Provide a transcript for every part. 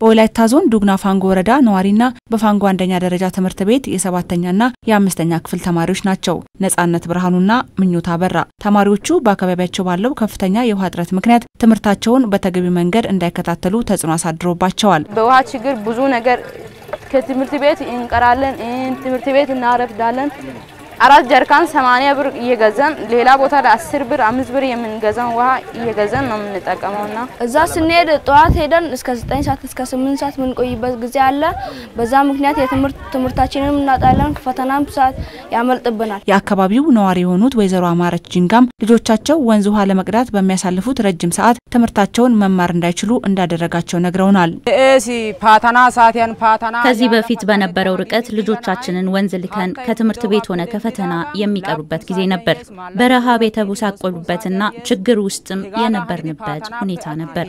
በወላይታ ዞን ዱግና ፋንጎ ወረዳ ነዋሪና በፋንጎ አንደኛ ደረጃ ትምህርት ቤት የ7ኛና የ5ኛ ክፍል ተማሪዎች ናቸው። ነጻነት ብርሃኑና ምኞታ አበራ ተማሪዎቹ በአካባቢያቸው ባለው ከፍተኛ የውሃ እጥረት ምክንያት ትምህርታቸውን በተገቢ መንገድ እንዳይከታተሉ ተጽዕኖ አሳድሮባቸዋል። በውሃ ችግር ብዙ ነገር ከትምህርት ቤት እንቀራለን፣ ትምህርት ቤት እናረፍዳለን። 4 ጀርካን 80 ብር እየገዛን ሌላ ቦታ ላይ 10 ብር 5 ብር የምንገዛው ውሃ እየገዛን ነው የምንጠቀመውና እዛ ስንሄድ ጠዋት ሄደን እስከ 9 ሰዓት እስከ 8 ሰዓት ምን ቆይበት ጊዜ አለ። በዛ ምክንያት ትምህርታችንን እናጣለን፣ ፈተናም ሰዓት ያመልጥብናል። የአካባቢው ነዋሪ የሆኑት ወይዘሮ አማረች ጂንጋም ልጆቻቸው ወንዝ ውሃ ለመቅዳት በሚያሳልፉት ረጅም ሰዓት ትምህርታቸውን መማር እንዳይችሉ እንዳደረጋቸው ነግረውናል። ከዚህ በፊት በነበረው ርቀት ልጆቻችንን ወንዝ ልከን ከትምህርት ቤት ሆነ ፈተና የሚቀሩበት ጊዜ ነበር። በረሃብ የተቦሳቆሉበትና ችግር ውስጥም የነበርንበት ሁኔታ ነበር።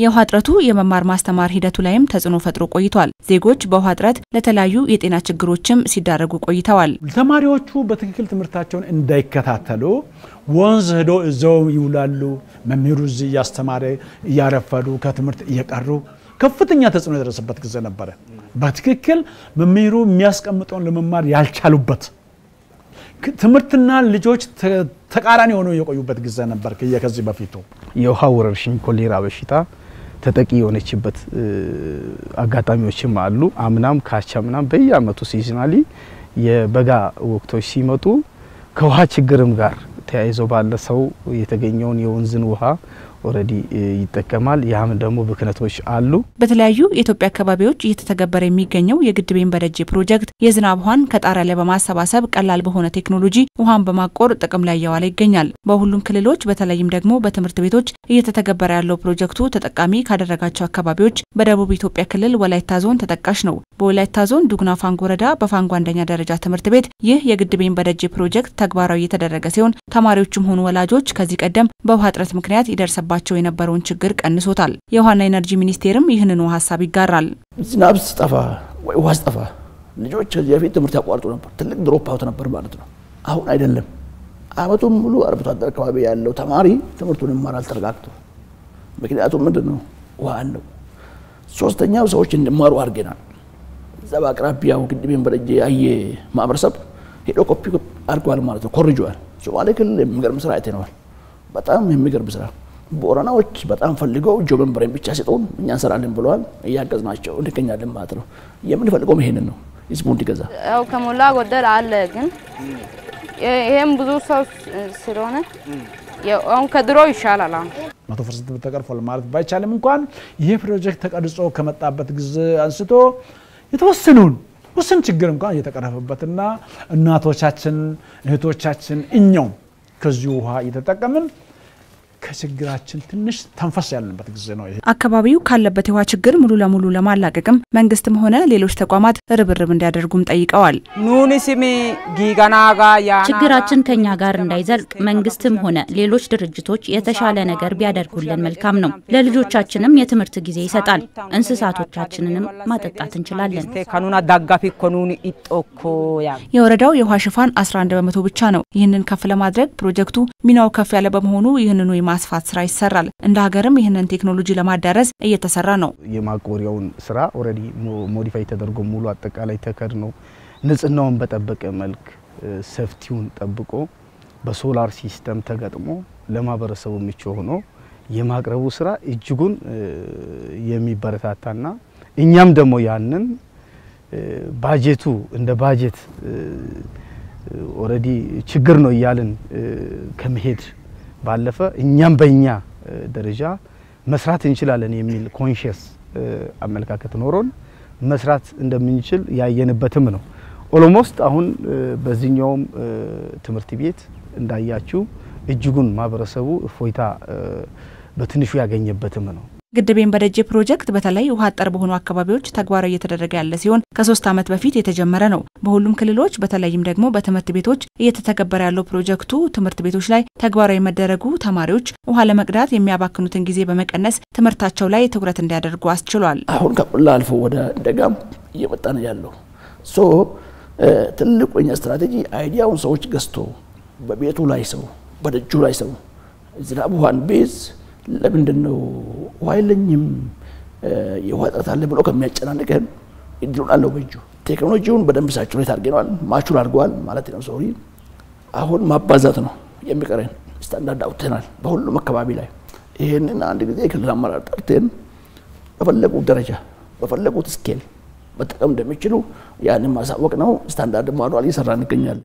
የውሃ እጥረቱ የመማር ማስተማር ሂደቱ ላይም ተጽዕኖ ፈጥሮ ቆይቷል። ዜጎች በውሃ እጥረት ለተለያዩ የጤና ችግሮችም ሲዳረጉ ቆይተዋል። ተማሪዎቹ በትክክል ትምህርታቸውን እንዳይከታተሉ ወንዝ ሄዶ እዛው ይውላሉ። መምህሩ እዚህ ያስተማረ እያረፈዱ ከትምህርት እየቀሩ ከፍተኛ ተጽዕኖ የደረሰበት ጊዜ ነበር። በትክክል መምህሩ የሚያስቀምጠውን ለመማር ያልቻሉበት ትምህርትና ልጆች ተቃራኒ ሆነው የቆዩበት ጊዜ ነበር። ከዚህ በፊቱ የውሃ ወረርሽኝ ኮሌራ በሽታ ተጠቂ የሆነችበት አጋጣሚዎችም አሉ። አምናም ካቻምናም በየአመቱ ሲዝናሊ የበጋ ወቅቶች ሲመጡ ከውሃ ችግርም ጋር ተያይዞ ባለ ሰው የተገኘውን የወንዝን ውሃ ኦሬዲ ይተከማል። ያም ደግሞ ብክነቶች አሉ። በተለያዩ የኢትዮጵያ አካባቢዎች እየተተገበረ የሚገኘው የግድቤን በደጄ ፕሮጀክት የዝናብ ውሃን ከጣሪያ ላይ በማሰባሰብ ቀላል በሆነ ቴክኖሎጂ ውሃን በማቆር ጥቅም ላይ ያዋለ ይገኛል። በሁሉም ክልሎች በተለይም ደግሞ በትምህርት ቤቶች እየተተገበረ ያለው ፕሮጀክቱ ተጠቃሚ ካደረጋቸው አካባቢዎች በደቡብ ኢትዮጵያ ክልል ወላይታ ዞን ተጠቃሽ ነው። በወላይታ ዞን ዱግና ፋንጎ ወረዳ በፋንጎ አንደኛ ደረጃ ትምህርት ቤት ይህ የግድቤን በደጄ ፕሮጀክት ተግባራዊ እየተደረገ ሲሆን ተማሪዎችም ሆኑ ወላጆች ከዚህ ቀደም በውሃ እጥረት ምክንያት ይደርሰባቸው የነበረውን ችግር ቀንሶታል። የውሃና ኢነርጂ ሚኒስቴርም ይህንኑ ሐሳብ ይጋራል። ዝናብ ሲጠፋ ወይ ውሃ ሲጠፋ ልጆች ከዚህ በፊት ትምህርት ያቋርጡ ነበር። ትልቅ ድሮፕ አውት ነበር ማለት ነው። አሁን አይደለም። አመቱን ሙሉ አርብቶ አደር አካባቢ ያለው ተማሪ ትምህርቱን ይማራል ተረጋግቶ። ምክንያቱም ምንድነው ውሃ አለው። ሶስተኛው ሰዎች እንዲማሩ አድርገናል። እዛ በአቅራቢያው ግድቤን በደጄ ያየ ማህበረሰብ ሄዶ ኮፒ አድርጓል ማለት ነው። ኮርጇል። ሶማሌ ክልል የሚገርም ስራ አይተናል። በጣም የሚገርም ስራ ቦረናዎች በጣም ፈልገው ጆበን ብሬን ብቻ ሲጡን እኛ እንሰራለን ብለዋል። እያገዝናቸው እንገኛለን ማለት ነው። የምንፈልገው ይሄንን ነው። ህዝቡ እንዲገዛ ያው ከሞላ ጎደል አለ። ግን ይሄም ብዙ ሰው ስለሆነ ያው ከድሮ ይሻላል። 100% ተቀርፏል ማለት ባይቻልም እንኳን ይሄ ፕሮጀክት ተቀርጾ ከመጣበት ጊዜ አንስቶ የተወሰነውን ወሰን ችግር እንኳን እየተቀረፈበትና እናቶቻችን እህቶቻችን እኛው ከዚህ ውሃ እየተጠቀምን ከችግራችን ትንሽ ተንፈስ ያለንበት ጊዜ ነው። አካባቢው ካለበት የውሃ ችግር ሙሉ ለሙሉ ለማላቀቅም መንግስትም ሆነ ሌሎች ተቋማት ርብርብ እንዲያደርጉም ጠይቀዋል። ችግራችን ከኛ ጋር እንዳይዘልቅ መንግስትም ሆነ ሌሎች ድርጅቶች የተሻለ ነገር ቢያደርጉልን መልካም ነው። ለልጆቻችንም የትምህርት ጊዜ ይሰጣል። እንስሳቶቻችንንም ማጠጣት እንችላለን። የወረዳው የውሃ ሽፋን 11 በመቶ ብቻ ነው። ይህንን ከፍ ለማድረግ ፕሮጀክቱ ሚናው ከፍ ያለ በመሆኑ ይህንኑ ማስፋት ስራ ይሰራል። እንደ ሀገርም ይህንን ቴክኖሎጂ ለማዳረስ እየተሰራ ነው። የማቆሪያውን ስራ ኦሬዲ ሞዲፋይ ተደርጎ ሙሉ አጠቃላይ ተከድኖ ንጽህናውን በጠበቀ መልክ ሴፍቲውን ጠብቆ በሶላር ሲስተም ተገጥሞ ለማህበረሰቡ ምቹ ሆኖ የማቅረቡ ስራ እጅጉን የሚበረታታና እኛም ደግሞ ያንን ባጀቱ እንደ ባጀት ኦሬዲ ችግር ነው ይያልን ከመሄድ ባለፈ እኛም በእኛ ደረጃ መስራት እንችላለን የሚል ኮንሺየስ አመለካከት ኖሮን መስራት እንደምንችል ያየንበትም ነው። ኦልሞስት አሁን በዚህኛው ትምህርት ቤት እንዳያችሁ እጅጉን ማህበረሰቡ እፎይታ በትንሹ ያገኘበትም ነው። ግድቤን በደጄ ፕሮጀክት በተለይ ውሃ አጠር በሆኑ አካባቢዎች ተግባራዊ እየተደረገ ያለ ሲሆን ከ3 ዓመት በፊት የተጀመረ ነው። በሁሉም ክልሎች በተለይም ደግሞ በትምህርት ቤቶች እየተተገበረ ያለው ፕሮጀክቱ ትምህርት ቤቶች ላይ ተግባራዊ መደረጉ ተማሪዎች ውሃ ለመቅዳት የሚያባክኑትን ጊዜ በመቀነስ ትምህርታቸው ላይ ትኩረት እንዲያደርጉ አስችሏል። አሁን ከቆላ አልፎ ወደ ደጋም እየመጣ ነው ያለው። ትልቁኛ ስትራቴጂ አይዲያውን ሰዎች ገዝቶ በቤቱ ላይ ሰው በደጁ ላይ ሰው ዝናብ ውሃን ቤዝ ለምንድነው ዋይለኝም የውሃ እጥረት አለ ብሎ ከሚያጨናንቀን እድሉን አለው በእጁ ቴክኖሎጂውን በደንብ ሳቹሬት አድርገናል ማቹር አድርገዋል ማለት ነው ሶሪ አሁን ማባዛት ነው የሚቀረን ስታንዳርድ አውጥተናል በሁሉም አካባቢ ላይ ይሄንን አንድ ጊዜ ክልል አመራር ጠርተን በፈለጉት ደረጃ በፈለጉት ስኬል መጠቀም እንደሚችሉ ያንን ማሳወቅ ነው ስታንዳርድ ማኑዋል እየሰራን እንገኛለን